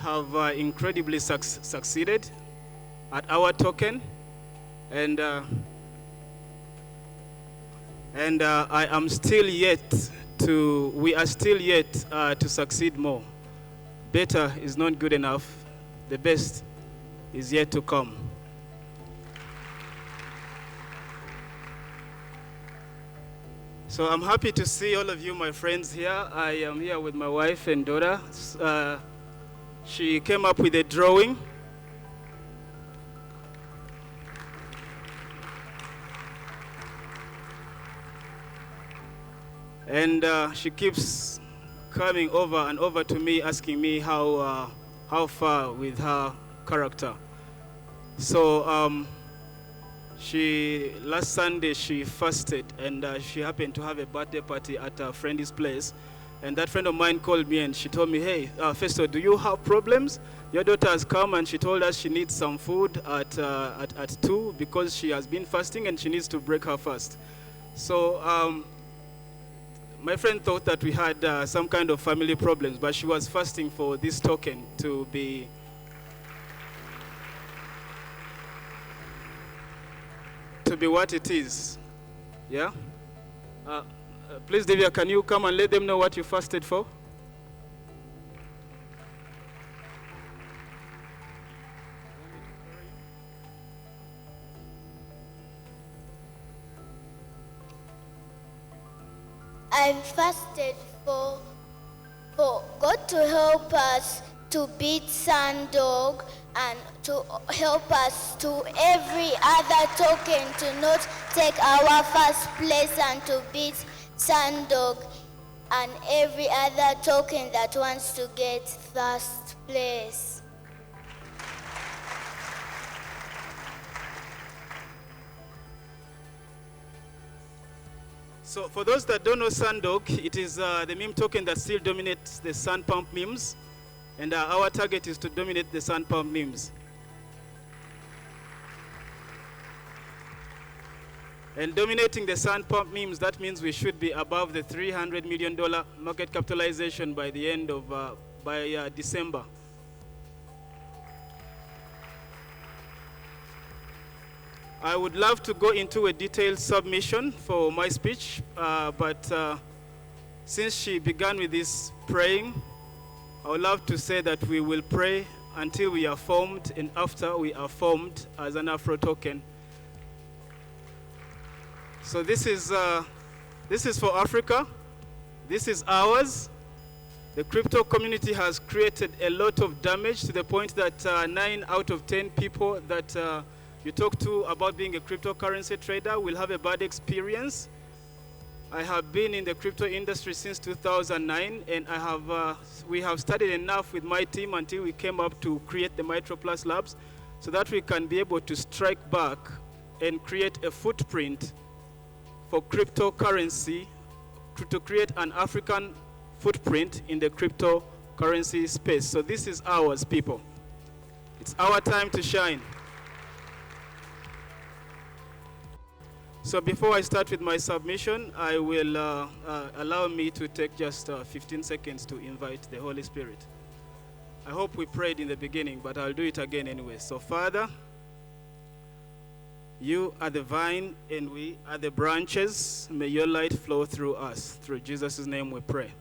have incredibly succeeded at our token, and I am still yet to. We are still yet to succeed more. Better is not good enough. The best is yet to come. So I'm happy to see all of you, my friends, here. I am here with my wife and daughter. She came up with a drawing. And she keeps coming over and over to me, asking me how far with her character. So last Sunday she fasted, and she happened to have a birthday party at a friend's place. And that friend of mine called me and she told me, hey, Festo, do you have problems? Your daughter has come and she told us she needs some food at 2 because she has been fasting and she needs to break her fast. So my friend thought that we had some kind of family problems, but she was fasting for this token to be what it is. Yeah? Please, Divya, can you come and let them know what you fasted for? I fasted for God to help us to beat Sandog and to help us to every other token to not take our first place and to beat Sandog and every other token that wants to get first place. So for those that don't know Sandog, it is the meme token that still dominates the sun pump memes, and our target is to dominate the sun pump memes. And dominating the sun pump memes, that means we should be above the $300 million market capitalization by the end of December. I would love to go into a detailed submission for my speech, but since she began with this praying, I would love to say that we will pray until we are formed, and after we are formed as an Afro token. So this is for Africa. This is ours. The crypto community has created a lot of damage to the point that 9 out of 10 people that you talk to about being a cryptocurrency trader will have a bad experience. I have been in the crypto industry since 2009, and we have studied enough with my team until we came up to create the Mitro Plus Labs so that we can be able to strike back and create a footprint for cryptocurrency, to create an African footprint in the cryptocurrency space. So this is ours, people. It's our time to shine. So before I start with my submission, I will allow me to take just 15 seconds to invite the Holy Spirit. I hope we prayed in the beginning, but I'll do it again anyway. So Father, you are the vine and we are the branches. May your light flow through us. Through Jesus' name we pray.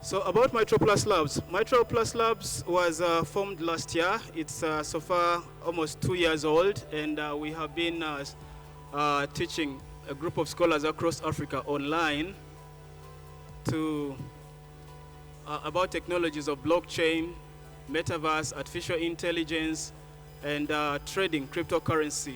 So about Mitro Plus Labs. Mitro Plus Labs was formed last year. It's so far almost 2 years old, and we have been teaching a group of scholars across Africa online about technologies of blockchain, metaverse, artificial intelligence, and trading cryptocurrency.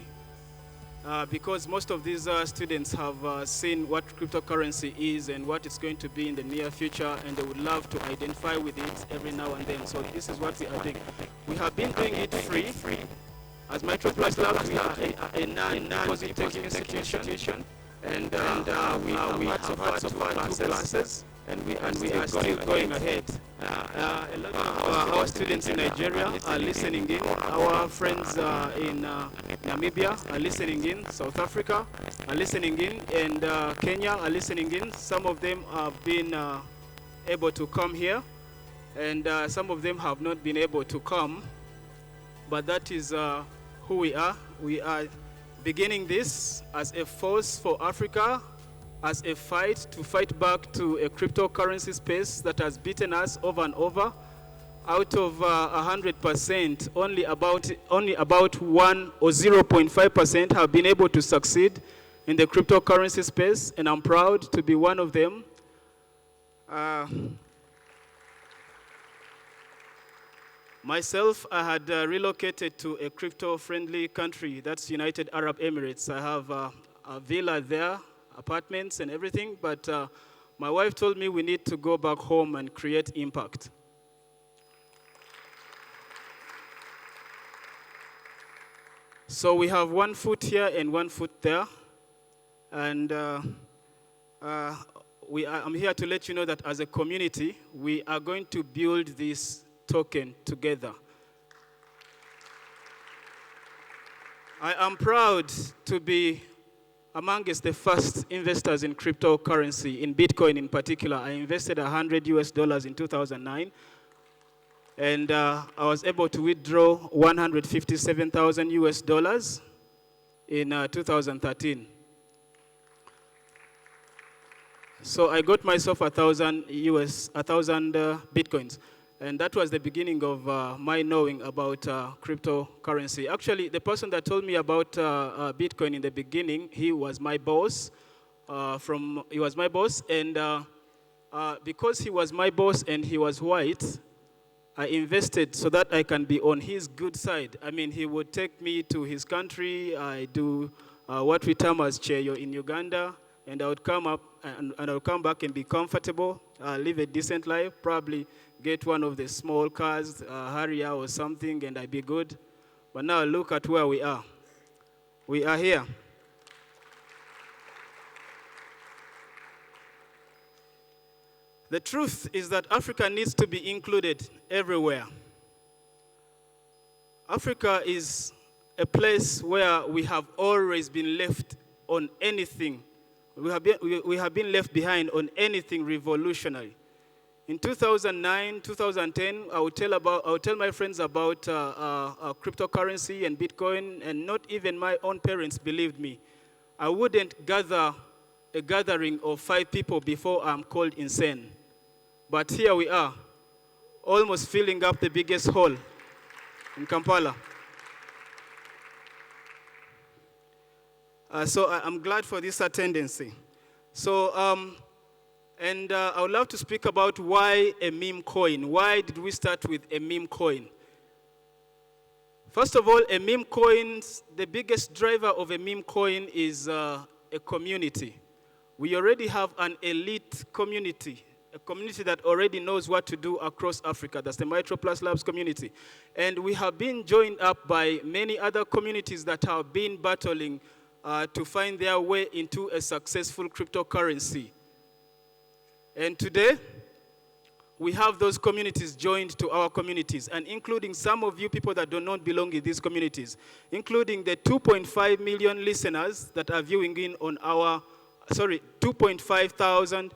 Because most of these students have seen what cryptocurrency is and what it's going to be in the near future, and they would love to identify with it every now and then. So this is what we are doing. We have been doing it free. As Mitro Plus Labs, we are a non-deposit taking institution, and we have had so far 2 classes. and we are still going ahead. A lot of our students in Nigeria are listening in. Our friends in Namibia are listening in. South Africa are listening in, and Kenya are listening in. Some of them have been able to come here, and some of them have not been able to come. But that is who we are. We are beginning this as a force for Africa, as a fight to fight back to a cryptocurrency space that has beaten us over and over. Out of 100%, only about 1 or 0.5% have been able to succeed in the cryptocurrency space, and I'm proud to be one of them. Myself, I had relocated to a crypto-friendly country, that's United Arab Emirates. I have a villa there, apartments and everything, but my wife told me we need to go back home and create impact. So we have 1 foot here and 1 foot there, and I'm here to let you know that as a community, we are going to build this token together. I am proud to be amongst the first investors in cryptocurrency, in Bitcoin in particular. I invested $100 in 2009, and I was able to withdraw 157,000 US in 2013. So I got myself 1,000 Bitcoins. And that was the beginning of my knowing about cryptocurrency. Actually, the person that told me about Bitcoin in the beginning, he was my boss. And because he was my boss and he was white, I invested so that I can be on his good side. I mean, he would take me to his country. I do what we term as cheyo in Uganda, and I would come up and I would come back and be comfortable, live a decent life, probably get one of the small cars, Harrier or something, and I'd be good. But now look at where we are. We are here. The truth is that Africa needs to be included everywhere. Africa is a place where we have always been left on anything. We have been left behind on anything revolutionary. In 2009, 2010, I would tell my friends about cryptocurrency and Bitcoin, and not even my own parents believed me. I wouldn't gather a gathering of 5 people before I'm called insane. But here we are, almost filling up the biggest hall in Kampala. So I'm glad for this attendancy. So, and I would love to speak about why a meme coin. Why did we start with a meme coin? First of all, a meme coin, the biggest driver of a meme coin is a community. We already have an elite community, a community that already knows what to do across Africa. That's the Mitro Plus Labs community. And we have been joined up by many other communities that have been battling to find their way into a successful cryptocurrency. And today, we have those communities joined to our communities, and including some of you people that do not belong in these communities, including the 2.5 million listeners that are viewing in on our, 2.5 thousand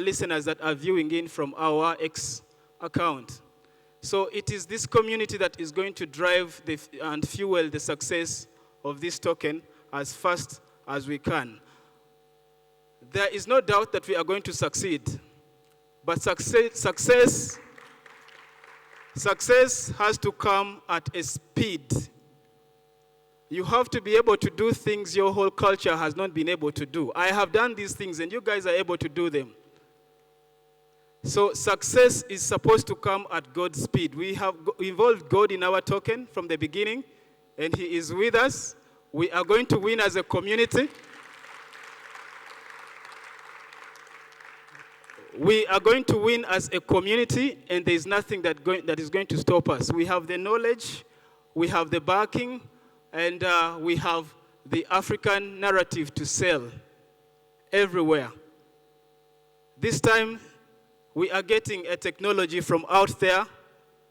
listeners that are viewing in from our X account. So it is this community that is going to drive and fuel the success of this token as fast as we can. There is no doubt that we are going to succeed, but success has to come at a speed. You have to be able to do things your whole culture has not been able to do. I have done these things, and you guys are able to do them. So success is supposed to come at God's speed. We have involved God in our token from the beginning, and He is with us. We are going to win as a community. We are going to win as a community, and there is nothing that is going to stop us. We have the knowledge, we have the backing, and we have the African narrative to sell everywhere. This time, we are getting a technology from out there,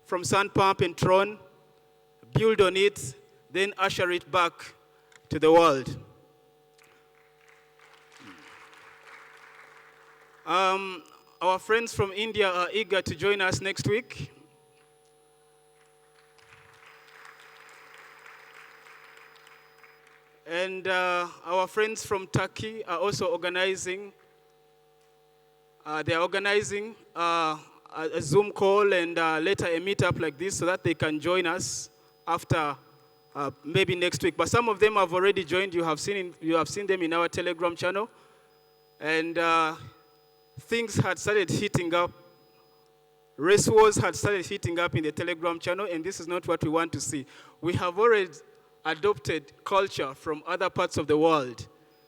from Sun Pump and Tron, build on it, then usher it back to the world. Our friends from India are eager to join us next week. And our friends from Turkey are also organizing. They are organizing a Zoom call and later a meetup like this so that they can join us after maybe next week. But some of them have already joined. You have seen them in our Telegram channel. And things had started heating up. Race wars had started heating up in the Telegram channel, and this is not what we want to see. We have already adopted culture from other parts of the world.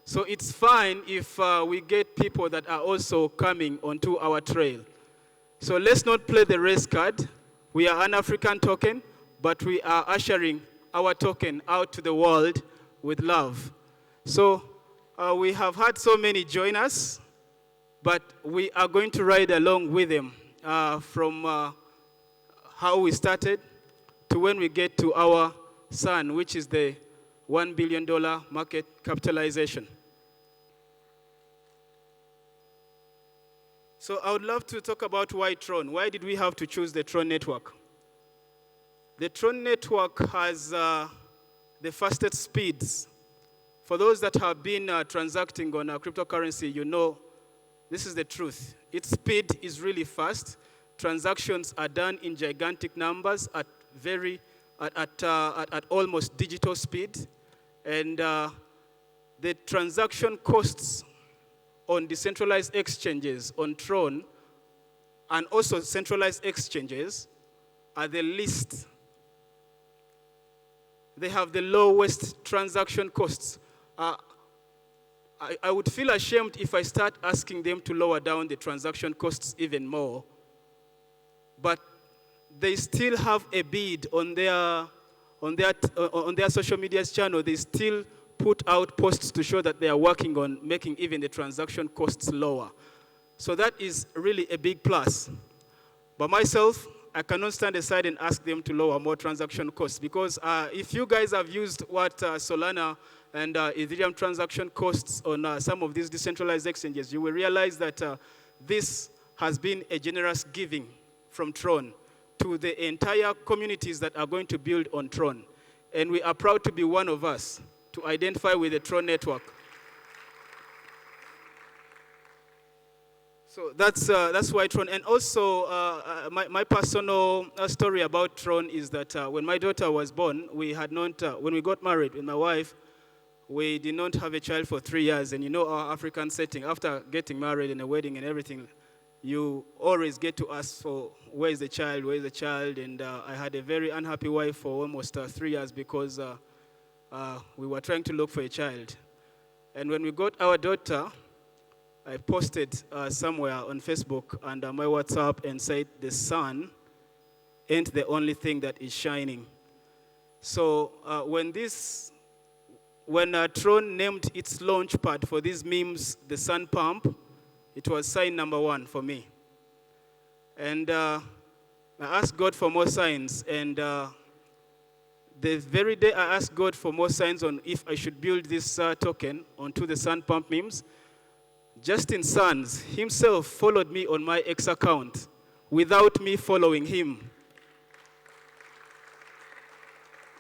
So it's fine if we get people that are also coming onto our trail. So let's not play the race card. We are an African token, but we are ushering our token out to the world with love. So we have had so many join us, but we are going to ride along with them from how we started to when we get to our sun, which is the $1 billion market capitalization. So I would love to talk about why Tron. Why did we have to choose the Tron network? The Tron network has the fastest speeds. For those that have been transacting on cryptocurrency, you know this is the truth. Its speed is really fast. Transactions are done in gigantic numbers at almost digital speed. And the transaction costs on decentralized exchanges, on Tron, and also centralized exchanges are the least. They have the lowest transaction costs. I would feel ashamed if I start asking them to lower down the transaction costs even more. But they still have a bid on their social media channel. They still put out posts to show that they are working on making even the transaction costs lower. So that is really a big plus. But myself, I cannot stand aside and ask them to lower more transaction costs, because if you guys have used what Solana and Ethereum transaction costs on some of these decentralized exchanges, you will realize that this has been a generous giving from Tron to the entire communities that are going to build on Tron. And we are proud to be one of us, to identify with the Tron network. So that's why Tron. And also, my personal story about Tron is that when my daughter was born, we had not, when we got married with my wife, we did not have a child for 3 years. And you know our African setting, after getting married and a wedding and everything, you always get to ask for, where is the child, where is the child? And I had a very unhappy wife for almost 3 years because we were trying to look for a child. And when we got our daughter, I posted somewhere on Facebook and my WhatsApp and said, the sun ain't the only thing that is shining. So when Tron named its launch pad for these memes, the Sun Pump, it was sign number 1 for me. And I asked God for more signs. And the very day I asked God for more signs on if I should build this token onto the Sun Pump memes, Justin Sands himself followed me on my X account without me following him.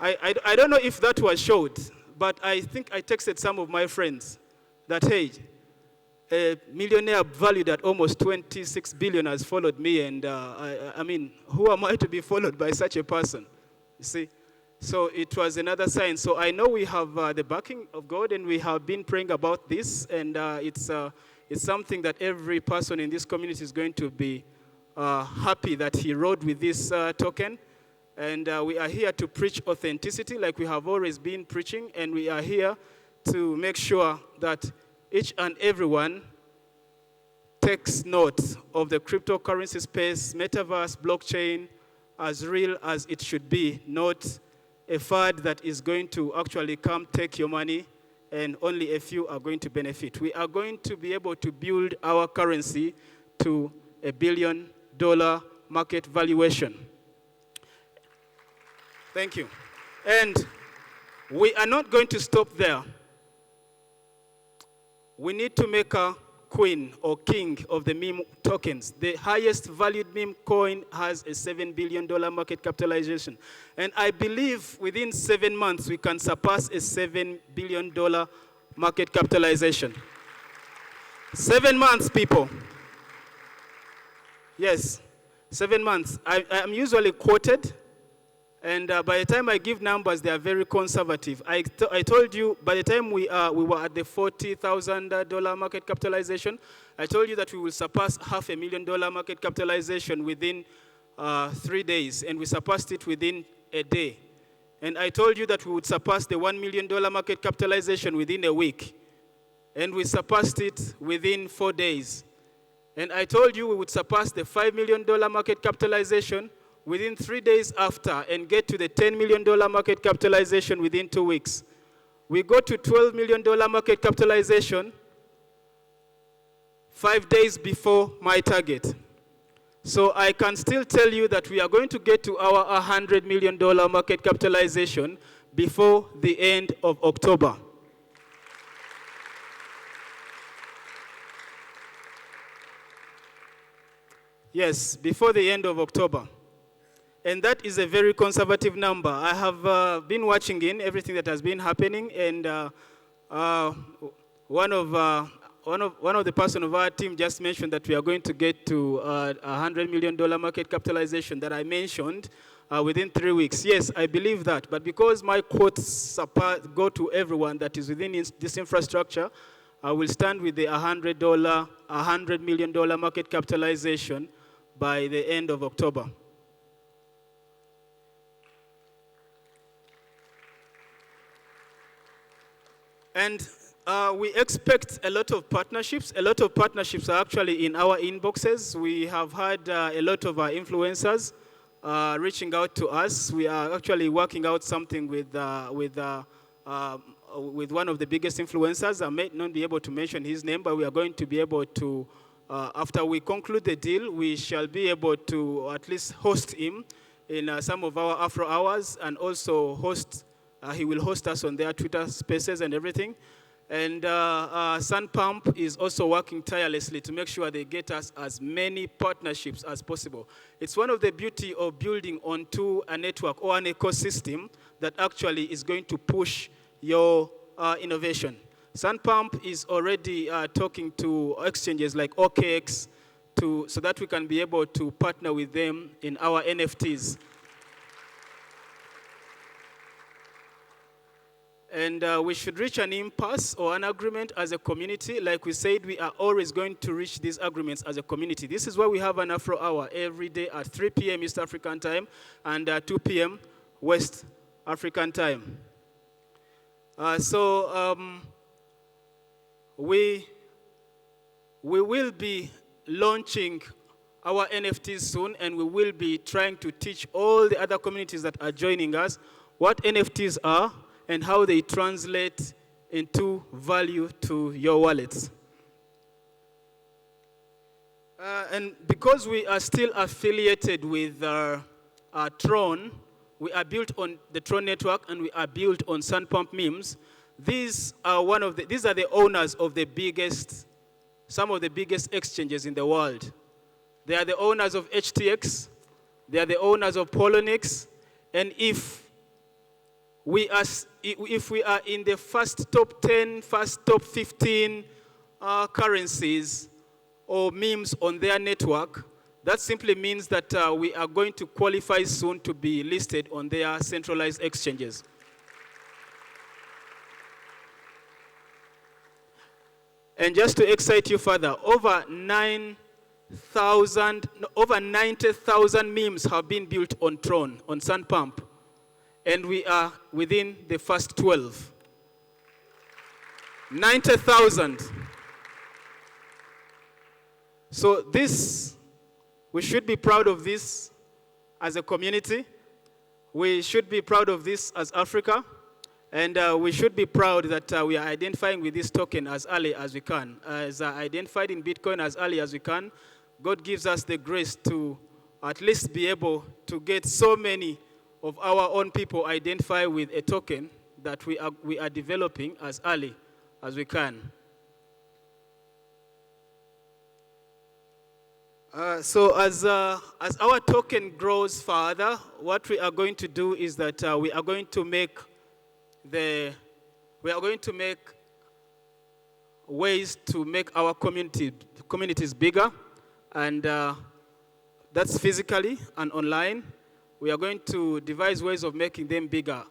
I don't know if that was showed, but I think I texted some of my friends that, hey, a millionaire valued at almost 26 billion has followed me, and I mean, who am I to be followed by such a person? You see? So it was another sign. So I know we have the backing of God, and we have been praying about this, and it's something that every person in this community is going to be happy that he rode with this token. And we are here to preach authenticity like we have always been preaching, and we are here to make sure that each and everyone takes note of the cryptocurrency space, metaverse, blockchain, as real as it should be, not a fad that is going to actually come take your money and only a few are going to benefit. We are going to be able to build our currency to $1 billion market valuation. Thank you. And we are not going to stop there. We need to make a queen or king of the meme tokens. The highest valued meme coin has a $7 billion market capitalization. And I believe within 7 months we can surpass a $7 billion market capitalization. 7 months, people. Yes, 7 months. I'm usually quoted, and by the time I give numbers, they are very conservative. I told you, by the time we were at the $40,000 market capitalization, I told you that we will surpass $500,000 market capitalization within 3 days, and we surpassed it within a day. And I told you that we would surpass the $1 million market capitalization within a week, and we surpassed it within 4 days. And I told you we would surpass the $5 million market capitalization within 3 days after and get to the $10 million market capitalization within 2 weeks. We got to $12 million market capitalization 5 days before my target. So I can still tell you that we are going to get to our $100 million market capitalization before the end of October. Yes, before the end of October. And that is a very conservative number. I have been watching in everything that has been happening, and one of the person of our team just mentioned that we are going to get to $100 million market capitalization that I mentioned within 3 weeks. Yes, I believe that. But because my quotes go to everyone that is within this infrastructure, I will stand with the $100 million market capitalization by the end of October. And we expect a lot of partnerships. A lot of partnerships are actually in our inboxes. We have had a lot of our influencers reaching out to us. We are actually working out something with one of the biggest influencers. I may not be able to mention his name, but we are going to be able to, after we conclude the deal, we shall be able to at least host him in some of our Afro hours, and also he will host us on their Twitter spaces and everything. And Sun Pump is also working tirelessly to make sure they get us as many partnerships as possible. It's one of the beauty of building onto a network or an ecosystem that actually is going to push your innovation. Sun Pump is already talking to exchanges like OKX so that we can be able to partner with them in our NFTs. And we should reach an impasse or an agreement as a community. Like we said, we are always going to reach these agreements as a community. This is why we have an Afro hour every day at 3 p.m. East African time and 2 p.m. West African time. We will be launching our NFTs soon, and we will be trying to teach all the other communities that are joining us what NFTs are and how they translate into value to your wallets. And because we are still affiliated with Tron, we are built on the Tron network and we are built on Sun Pump memes. These are the owners of some of the biggest exchanges in the world. They are the owners of HTX, they are the owners of Polonix, and if we are in the first top 10, first top 15 currencies or memes on their network, that simply means that we are going to qualify soon to be listed on their centralized exchanges. And just to excite you further, over 90,000 memes have been built on Tron, on Sun Pump. And we are within the first 12. 90,000. So we should be proud of this as a community. We should be proud of this as Africa. And we should be proud that we are identifying with this token as early as we can. As identified in Bitcoin as early as we can, God gives us the grace to at least be able to get so many of our own people identify with a token that we are developing as early as we can. So as our token grows further, what we are going to do is that we are going to make ways to make our communities bigger, and that's physically and online. We are going to devise ways of making them bigger.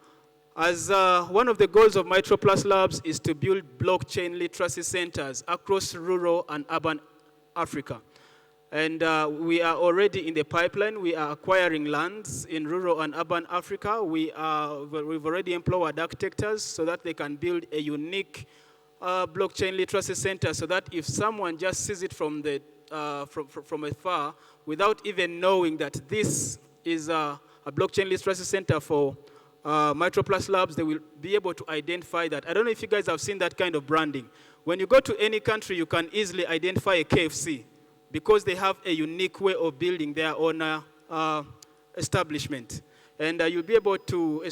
As one of the goals of MitroPlus Labs is to build blockchain literacy centers across rural and urban Africa. And we are already in the pipeline. We are acquiring lands in rural and urban Africa. We've already employed architects so that they can build a unique blockchain literacy center, so that if someone just sees it from afar, without even knowing that this is a blockchain literacy center for MitroPlus Labs, they will be able to identify that. I don't know if you guys have seen that kind of branding. When you go to any country, you can easily identify a KFC because they have a unique way of building their own establishment. And you'll be able to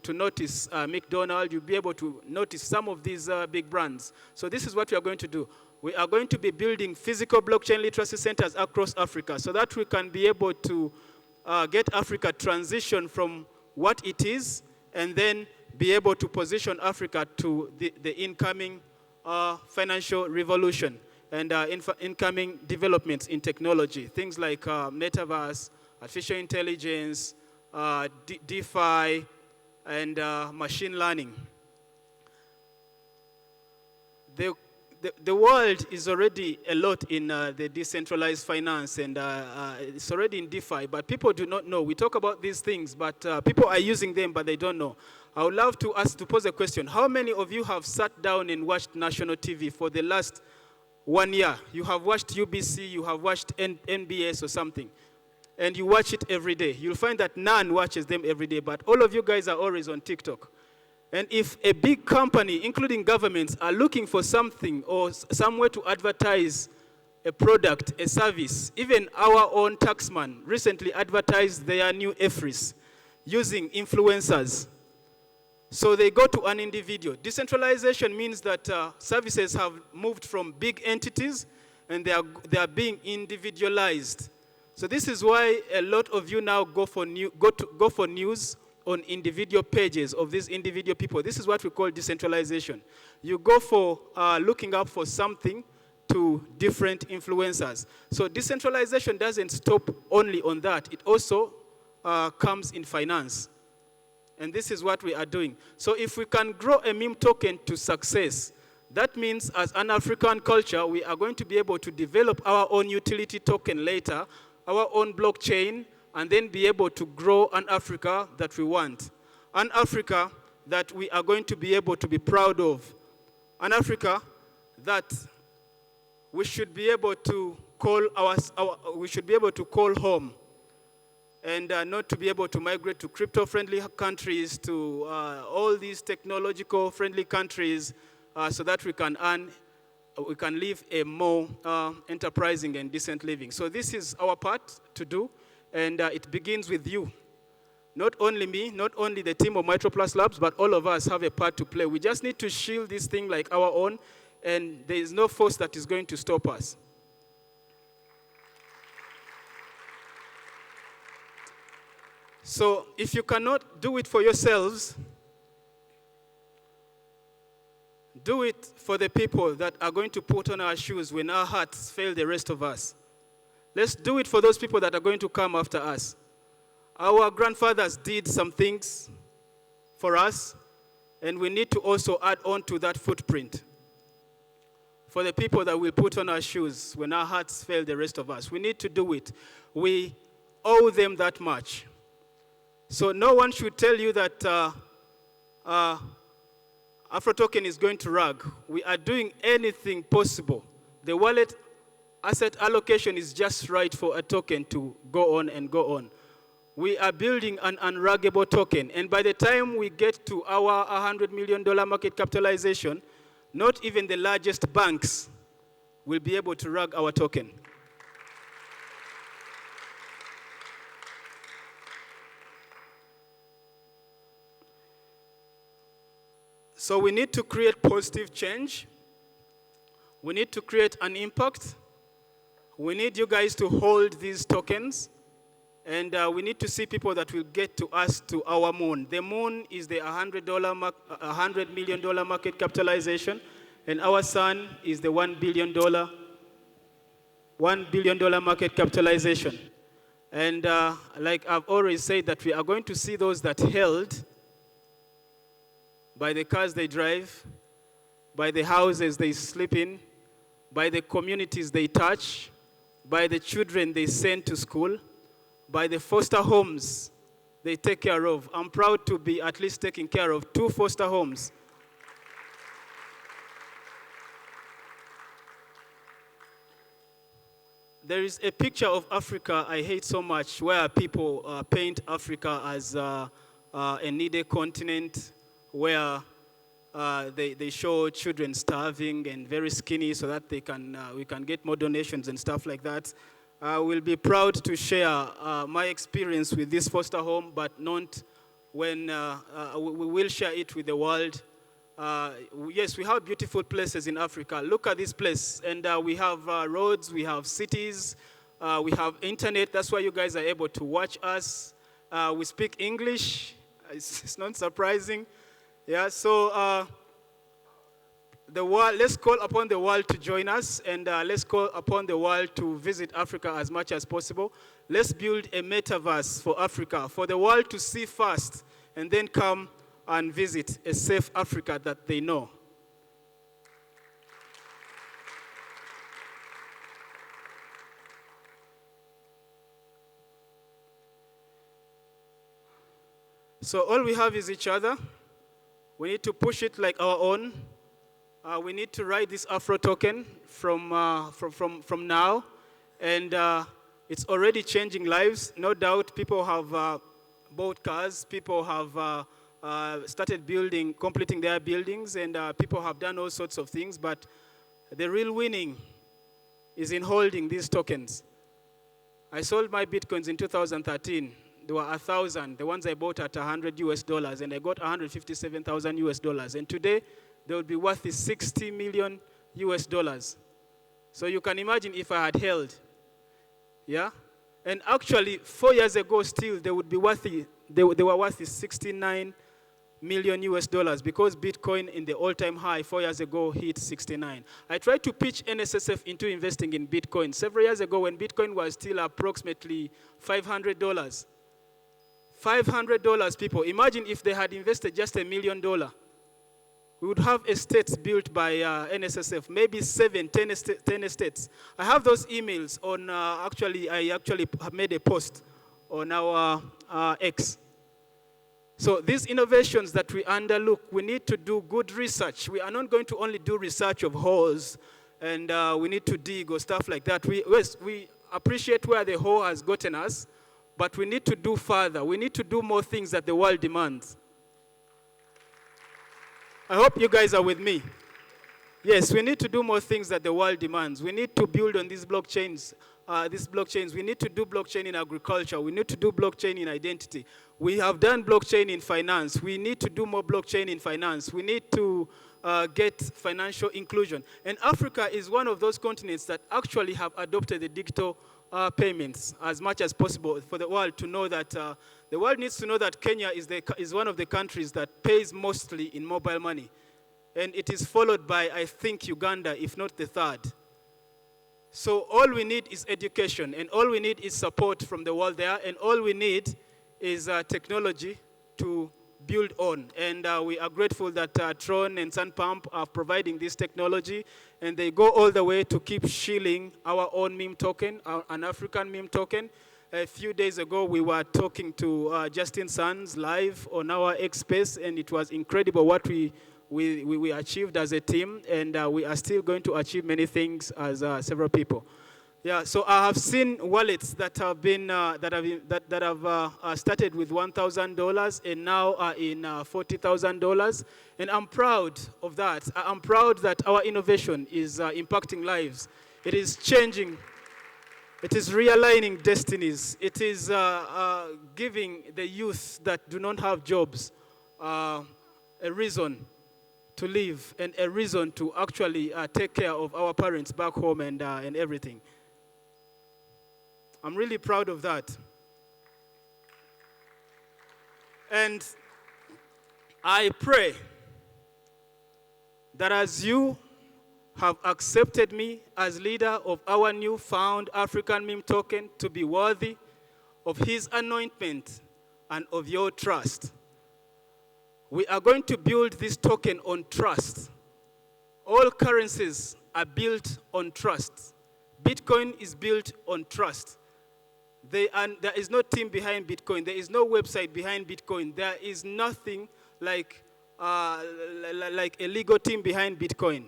notice McDonald's, you'll be able to notice some of these big brands. So this is what we are going to do. We are going to be building physical blockchain literacy centers across Africa so that we can be able to get Africa transition from what it is and then be able to position Africa to the incoming financial revolution and incoming developments in technology. Things like metaverse, artificial intelligence, DeFi, and machine learning. The world is already a lot in the decentralized finance, and it's already in DeFi, but people do not know. We talk about these things, but people are using them, but they don't know. I would love to pose a question. How many of you have sat down and watched national TV for the last 1 year? You have watched UBC, you have watched NBS or something, and you watch it every day. You'll find that none watches them every day, but all of you guys are always on TikTok. And if a big company, including governments, are looking for something or somewhere to advertise a product, a service, even our own taxman recently advertised their new EFRIS using influencers. So they go to an individual. Decentralization means that services have moved from big entities and they are being individualized. So this is why a lot of you now go for news on individual pages of these individual people. This is what we call decentralization. You go for looking up for something to different influencers. So decentralization doesn't stop only on that. It also comes in finance. And this is what we are doing. So if we can grow a meme token to success, that means as an African culture, we are going to be able to develop our own utility token later, our own blockchain, and then be able to grow an Africa that we want. An Africa that we are going to be able to be proud of. An Africa that we should be able to call home. And not to be able to migrate to crypto-friendly countries, to all these technological-friendly countries, so that we can live a more enterprising and decent living. So this is our part to do. And it begins with you. Not only me, not only the team of MitroPlus Labs, but all of us have a part to play. We just need to shield this thing like our own, and there is no force that is going to stop us. So if you cannot do it for yourselves, do it for the people that are going to put on our shoes when our hearts fail the rest of us. Let's do it for those people that are going to come after us. Our grandfathers did some things for us, and we need to also add on to that footprint. For the people that will put on our shoes when our hearts fail the rest of us, we need to do it. We owe them that much. So no one should tell you that Afro token is going to rug. We are doing anything possible. The wallet asset allocation is just right for a token to go on and go on. We are building an unruggable token, and by the time we get to our $100 million market capitalization, not even the largest banks will be able to rug our token. So we need to create positive change. We need to create an impact. We need you guys to hold these tokens. And we need to see people that will get to us to our moon. The moon is the $100 million market capitalization. And our sun is the $1 billion market capitalization. And like I've already said, that we are going to see those that held by the cars they drive, by the houses they sleep in, by the communities they touch, by the children they send to school, by the foster homes they take care of. I'm proud to be at least taking care of 2 foster homes. There is a picture of Africa I hate so much, where people paint Africa as a needy continent, where they show children starving and very skinny so that we can get more donations and stuff like that. I will be proud to share my experience with this foster home, but not when we will share it with the world. Yes, we have beautiful places in Africa. Look at this place. And we have roads, we have cities, we have internet. That's why you guys are able to watch us. We speak English. It's not surprising. Yeah, so the world, let's call upon the world to join us, and let's call upon the world to visit Africa as much as possible. Let's build a metaverse for Africa, for the world to see first, and then come and visit a safe Africa that they know. So all we have is each other. We need to push it like our own. We need to write this Afro token from now, and it's already changing lives. No doubt, people have bought cars, people have started completing their buildings, and people have done all sorts of things. But the real winning is in holding these tokens. I sold my bitcoins in 2013. There were 1,000, the ones I bought at $100 US, and I got 157,000 US. And today, they would be worth $60 million US. So you can imagine if I had held, yeah? And actually, 4 years ago, still, they would be worth, they were worth 69 million US dollars, because Bitcoin in the all-time high 4 years ago hit 69. I tried to pitch NSSF into investing in Bitcoin several years ago when Bitcoin was still approximately $500. $500, people. Imagine if they had invested just $1 million. We would have estates built by NSSF, maybe 10 estates. I have those emails on, I actually have made a post on our X. So these innovations that we underlook, we need to do good research. We are not going to only do research of holes, and we need to dig or stuff like that. We appreciate where the hole has gotten us, but we need to do further. We need to do more things that the world demands. I hope you guys are with me. Yes, we need to do more things that the world demands. We need to build on these blockchains. We need to do blockchain in agriculture. We need to do blockchain in identity. We have done blockchain in finance. We need to do more blockchain in finance. We need to get financial inclusion. And Africa is one of those continents that actually have adopted the digital payments as much as possible for the world to know that, the world needs to know that Kenya is one of the countries that pays mostly in mobile money. And it is followed by, I think, Uganda, if not the third. So all we need is education, and all we need is support from the world there, and all we need is technology to build on. And we are grateful that Tron and Sunpump are providing this technology, and they go all the way to keep shilling our own meme token, an African meme token. A few days ago, we were talking to Justin Sands live on our X Space, and it was incredible what we achieved as a team, and we are still going to achieve many things as several people. Yeah, so I have seen wallets that have been that have started with $1,000 and now are in $40,000, and I'm proud of that. I'm proud that our innovation is impacting lives. It is changing. It is realigning destinies. It is giving the youth that do not have jobs a reason to live and a reason to actually take care of our parents back home and everything. I'm really proud of that. And I pray that as you have accepted me as leader of our newfound African meme token to be worthy of his anointment and of your trust. We are going to build this token on trust. All currencies are built on trust. Bitcoin is built on trust. There is no team behind Bitcoin. There is no website behind Bitcoin. There is nothing like a legal team behind Bitcoin.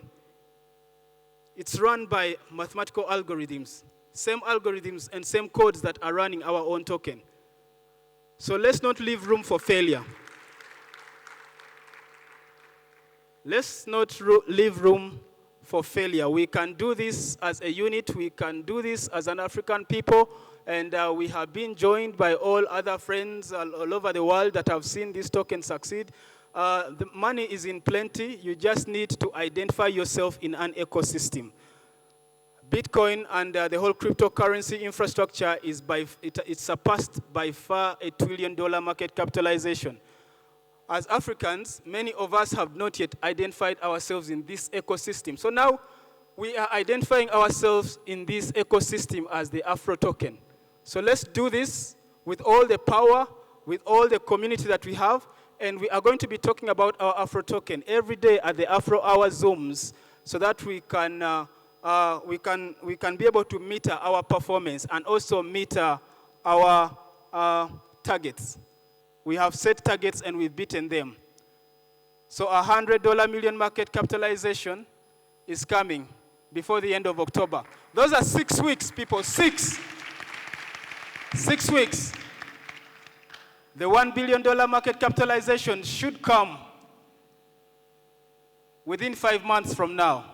It's run by mathematical algorithms, same algorithms and same codes that are running our own token. So let's not leave room for failure. Let's not leave room for failure. We can do this as a unit. We can do this as an African people. And we have been joined by all other friends all over the world that have seen this token succeed. The money is in plenty. You just need to identify yourself in an ecosystem. Bitcoin and the whole cryptocurrency infrastructure it's surpassed by far $1 trillion market capitalization. As Africans, many of us have not yet identified ourselves in this ecosystem. So now we are identifying ourselves in this ecosystem as the Afro token. So let's do this with all the power, with all the community that we have, and we are going to be talking about our Afro token every day at the Afro Hour Zooms, so that we can be able to meter our performance and also meter our targets. We have set targets and we've beaten them. So $100 million market capitalization is coming before the end of October. Those are 6 weeks, people, 6 weeks. The $1 billion market capitalization should come within 5 months from now.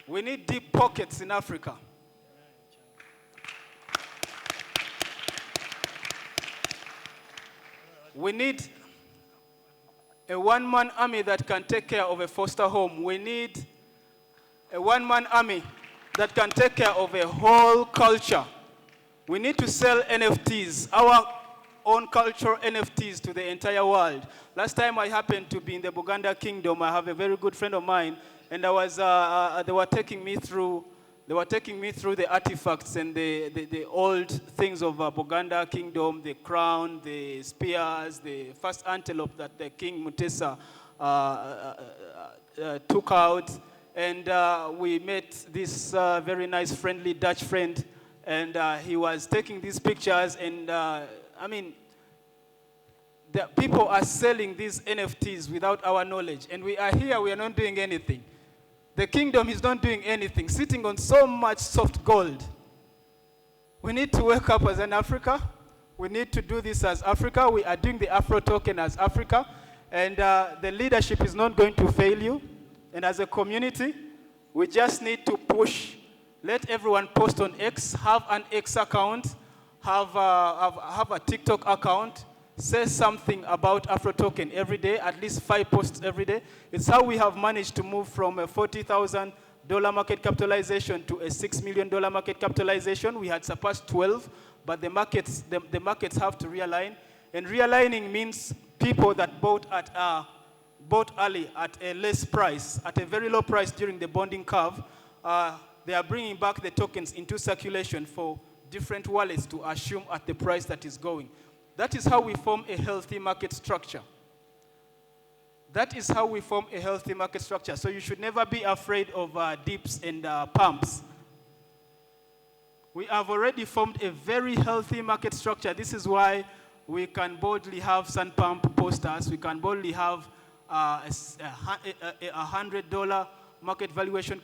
We need deep pockets in Africa. We need a one-man army that can take care of a foster home. We need a one-man army that can take care of a whole culture. We need to sell NFTs, our own cultural NFTs, to the entire world. Last time I happened to be in the Buganda Kingdom, I have a very good friend of mine, and I was, they were taking me through the artifacts and the old things of Buganda Kingdom, the crown, the spears, the first antelope that the King Mutesa took out. And we met this very nice, friendly Dutch friend, and he was taking these pictures, and I mean, the people are selling these NFTs without our knowledge, and we are here, we are not doing anything. The kingdom is not doing anything, sitting on so much soft gold. We need to wake up as an Africa. We need to do this as Africa. We are doing the Afro token as Africa, and the leadership is not going to fail you. And as a community, we just need to push. Let everyone post on X, have an X account, have a TikTok account, say something about Afro token every day, at least 5 posts every day. It's how we have managed to move from a $40,000 market capitalization to a $6 million market capitalization. We had surpassed 12, but the markets have to realign. And realigning means people that bought early at a less price, at a very low price during the bonding curve, they are bringing back the tokens into circulation for different wallets to assume at the price that is going. That is how we form a healthy market structure. That is how we form a healthy market structure. So you should never be afraid of dips and pumps. We have already formed a very healthy market structure. This is why we can boldly have sun pump posters. We can boldly have a $100 market valuation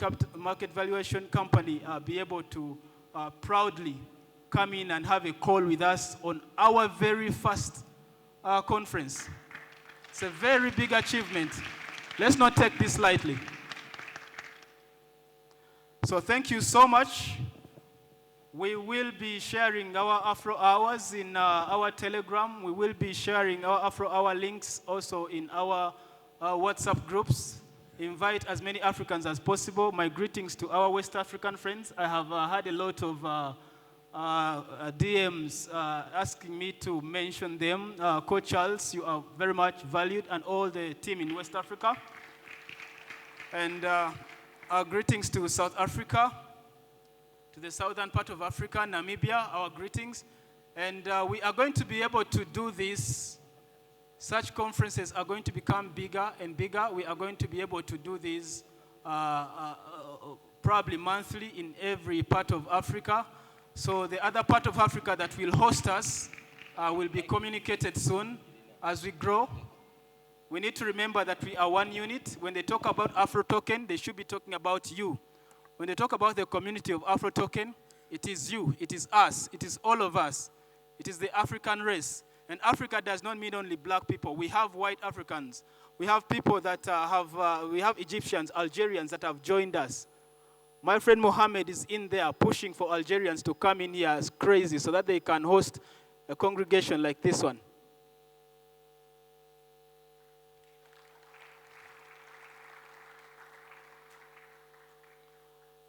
company be able to proudly come in and have a call with us on our very first conference. It's a very big achievement. Let's not take this lightly. So thank you so much. We will be sharing our Afro hours in our Telegram. We will be sharing our Afro hour links also in our WhatsApp groups. Invite as many Africans as possible. My greetings to our West African friends. I have had a lot of DMs asking me to mention them. Coach Charles, you are very much valued, and all the team in West Africa. And our greetings to South Africa, to the southern part of Africa, Namibia, our greetings. And we are going to be able to do this. Such conferences are going to become bigger and bigger. We are going to be able to do these probably monthly in every part of Africa. So the other part of Africa that will host us will be communicated soon as we grow. We need to remember that we are one unit. When they talk about Afro Token, they should be talking about you. When they talk about the community of Afro Token, it is you, it is us, it is all of us. It is the African race. And Africa does not mean only black people. We have white Africans. We have people that we have Egyptians, Algerians that have joined us. My friend Mohammed is in there pushing for Algerians to come in here as crazy so that they can host a congregation like this one.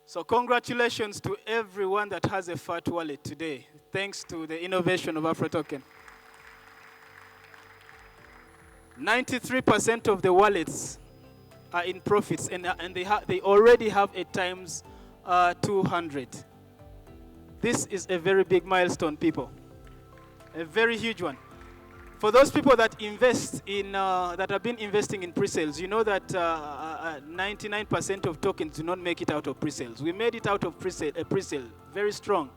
So congratulations to everyone that has a fat wallet today, thanks to the innovation of Afro Token. 93% of the wallets are in profits, and they already have a times 200. This is a very big milestone, people. A very huge one. For those people that invest in, that have been investing in pre-sales, you know that 99% of tokens do not make it out of pre-sales. We made it out of pre-sale, very strong.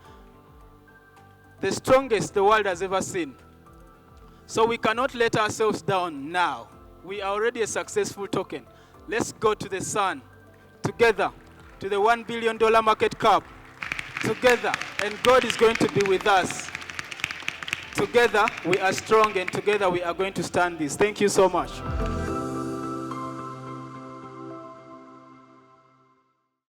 The strongest the world has ever seen. So we cannot let ourselves down now. We are already a successful token. Let's go to the sun together, to the $1 billion market cap together, and God is going to be with us. Together we are strong, and together we are going to stand this. Thank you so much.